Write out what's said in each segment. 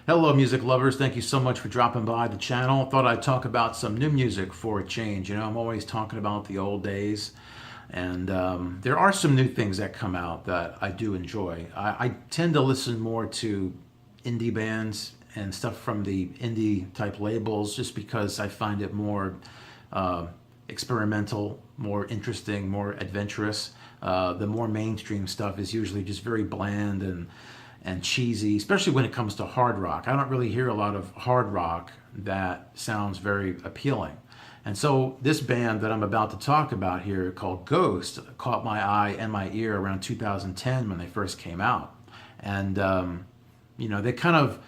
Hello, music lovers. Thank you so much for dropping by the channel. Thought I'd talk about some new music for a change. You know, I'm always talking about the old days, and there are some new things that come out that I do enjoy. I tend to listen more to indie bands and stuff from the indie type labels just because I find it more experimental, more interesting, more adventurous. The more mainstream stuff is usually just very bland and cheesy, especially when it comes to hard rock. I don't really hear a lot of hard rock that sounds very appealing. And so this band that I'm about to talk about here called Ghost caught my eye and my ear around 2010 when they first came out. And, you know, they kind of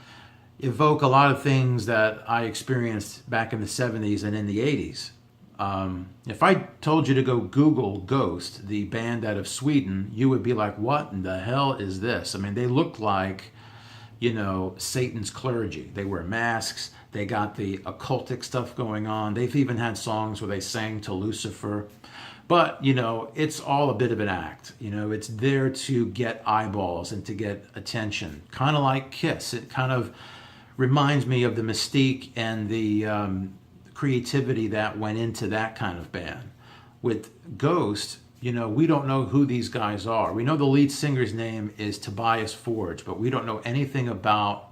evoke a lot of things that I experienced back in the 70s and in the 80s. If I told you to go Google Ghost, the band out of Sweden, you would be like, what in the hell is this? I mean, they look like, you know, Satan's clergy. They wear masks. They got the occultic stuff going on. They've even had songs where they sang to Lucifer. But, you know, it's all a bit of an act. You know, it's there to get eyeballs and to get attention. Kind of like Kiss. It kind of reminds me of the mystique and the creativity that went into that kind of band. With Ghost, you know, we don't know who these guys are. We know the lead singer's name is Tobias Forge, but we don't know anything about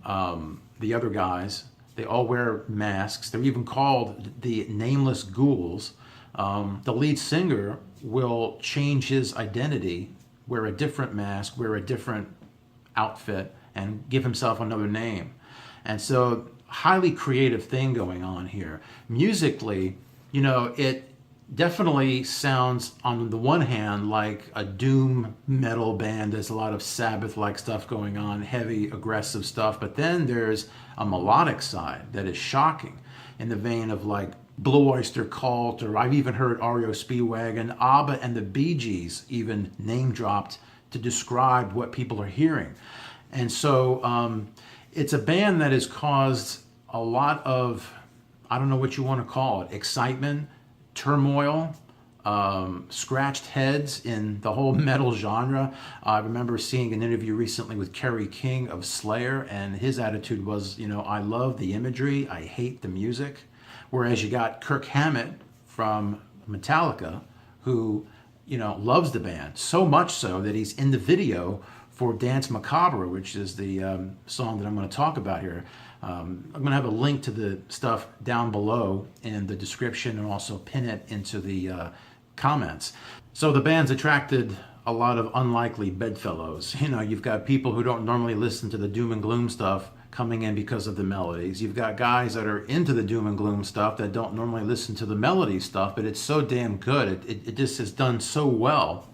the other guys. They all wear masks. They're even called the Nameless Ghouls. The lead singer will change his identity, wear a different mask, wear a different outfit, and give himself another name. And so highly creative thing going on here. Musically, you know, it definitely sounds on the one hand like a doom metal band. There's a lot of Sabbath-like stuff going on, heavy, aggressive stuff. But then there's a melodic side that is shocking in the vein of like Blue Oyster Cult, or I've even heard REO Speedwagon, ABBA and the Bee Gees even name dropped to describe what people are hearing. And so it's a band that has caused a lot of, I don't know what you want to call it, excitement, turmoil, scratched heads in the whole metal genre. I remember seeing an interview recently with Kerry King of Slayer, and his attitude was, you know, I love the imagery, I hate the music. Whereas you got Kirk Hammett from Metallica, who, you know, loves the band, so much so that he's in the video for Dance Macabre, which is the song that I'm going to talk about here. I'm going to have a link to the stuff down below in the description and also pin it into the comments. So the band's attracted a lot of unlikely bedfellows. You know, you've got people who don't normally listen to the doom and gloom stuff coming in because of the melodies. You've got guys that are into the doom and gloom stuff that don't normally listen to the melody stuff, but it's so damn good. It just is done so well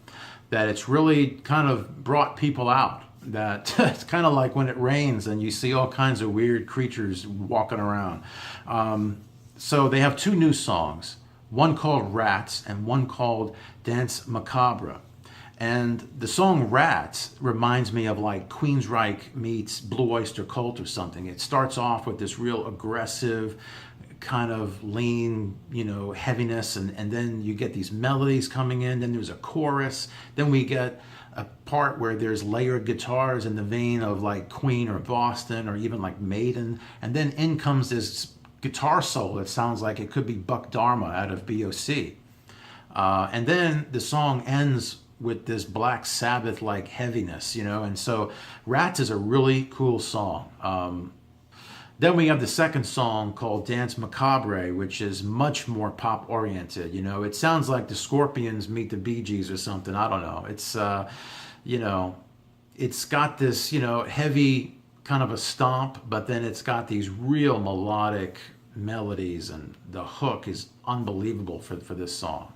that it's really kind of brought people out. That it's kind of like when it rains and you see all kinds of weird creatures walking around. So they have two new songs, one called Rats and one called Dance Macabre. And the song Rats reminds me of like Queensryche meets Blue Oyster Cult or something. It starts off with this real aggressive, kind of lean, you know, heaviness, and then you get these melodies coming in, then there's a chorus, then we get a part where there's layered guitars in the vein of like Queen or Boston or even like Maiden, and then in comes this guitar solo that sounds like it could be Buck Dharma out of BOC. And then the song ends with this Black Sabbath-like heaviness, you know, and so Rats is a really cool song. Then we have the second song called Dance Macabre, which is much more pop-oriented. You know, it sounds like the Scorpions meet the Bee Gees or something. I don't know. It's, you know, it's got this, you know, heavy kind of a stomp, but then it's got these real melodic melodies, and the hook is unbelievable for this song.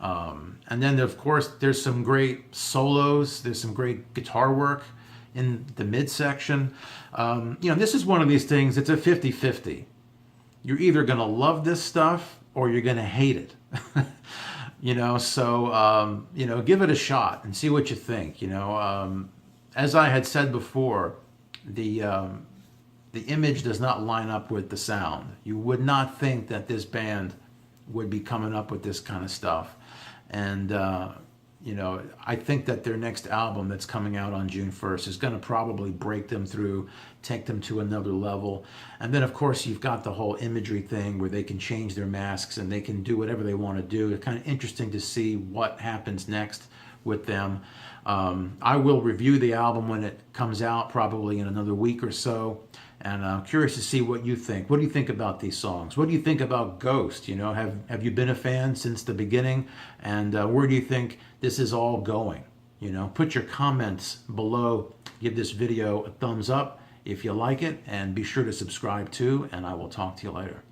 And then, of course, there's some great solos. There's some great guitar work in the midsection. You know, this is one of these things, it's a 50-50. You're either going to love this stuff or you're going to hate it. You know, so, you know, give it a shot and see what you think. You know, as I had said before, the image does not line up with the sound. You would not think that this band would be coming up with this kind of stuff. And you know, I think that their next album that's coming out on June 1st is going to probably break them through, take them to another level. And then, of course, you've got the whole imagery thing where they can change their masks and they can do whatever they want to do. It's kind of interesting to see what happens next with them. I will review the album when it comes out, probably in another week or so. And I'm curious to see what you think. What do you think about these songs? What do you think about Ghost? You know, have you been a fan since the beginning? And where do you think this is all going? You know, put your comments below. Give this video a thumbs up if you like it, and be sure to subscribe too. And I will talk to you later.